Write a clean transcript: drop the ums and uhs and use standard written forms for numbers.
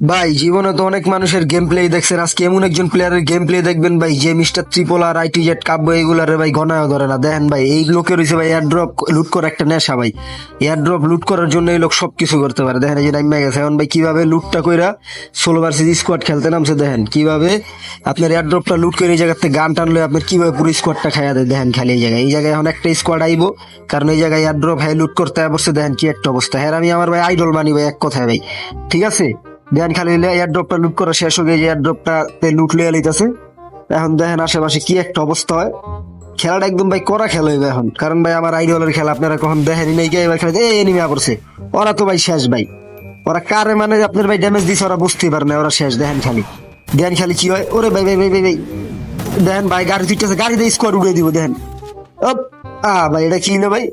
ভাই জীবনে তো অনেক মানুষের গেম প্লে দেখছেন, আজকে এমন একজন প্লেয়ারের গেম প্লে দেখবেন ভাই যে mister triple R IT Z Kabya এইগুলারে ভাই গণায় ধরে না। দেখেন ভাই এই লোকের হয়েছে ভাই এয়ারড্রপ লুট করা একটা নেশা ভাই। এয়ারড্রপ লুট করার জন্য এই লোক সবকিছু করতে পারে। দেখেন এই যে নাইমা গেছে এখন ভাই কিভাবে লুটটা কইরা সোলো ভার্সেস স্কোয়াড খেলতে নামছে। দেখেন কিভাবে আপনার এয়ারড্রপটা লুট করে এই জায়গাতে গান টানলে আপনার কিভাবে পুরো স্কোয়াডটা খাইয়া দেয়। দেখেন খালি এই জায়গায় এখন একটা স্কোয়াড আইবো, কারণ এই জায়গায় এয়ারড্রপ হ্যাঁ লুট করতে বসছে। দেখেন কি একটা অবস্থা। হ্যাঁ আমি আমার ভাই আইডল মানি ভাই, এক কথায় ভাই। ঠিক আছে, দেন খালি এয়ার ড্রপটা লুট করা শেষ হয়ে গিয়ে এয়ার ড্রপটা লুট লিয়ে লিতেছে। এখন দেখেন আশেপাশে কি একটা অবস্থা হয়। খেলাটা একদম ভাই করা খেলা হইবে এখন, কারণ ভাই আমার আইডলের খেলা আপনারা কখন দেখেনি নাই গিয়ে এবার খেলা এনিমি পড়ছে। ওরা তো ভাই শেষ ভাই, ওরা কারে মানে আপনার ভাই ড্যামেজ দিছে ওরা বুঝতেই পারে না, ওরা শেষ। দেখেন খালি কি হয়। ওরে ভাই ভাই ভাই ভাই ভাই দেখেন ভাই গাড়ি ছুটতেছে, গাড়ি দিয়ে স্কোয়াড উড়িয়ে দিব। দেখেন ওপ, ভাই এটা কি না ভাই।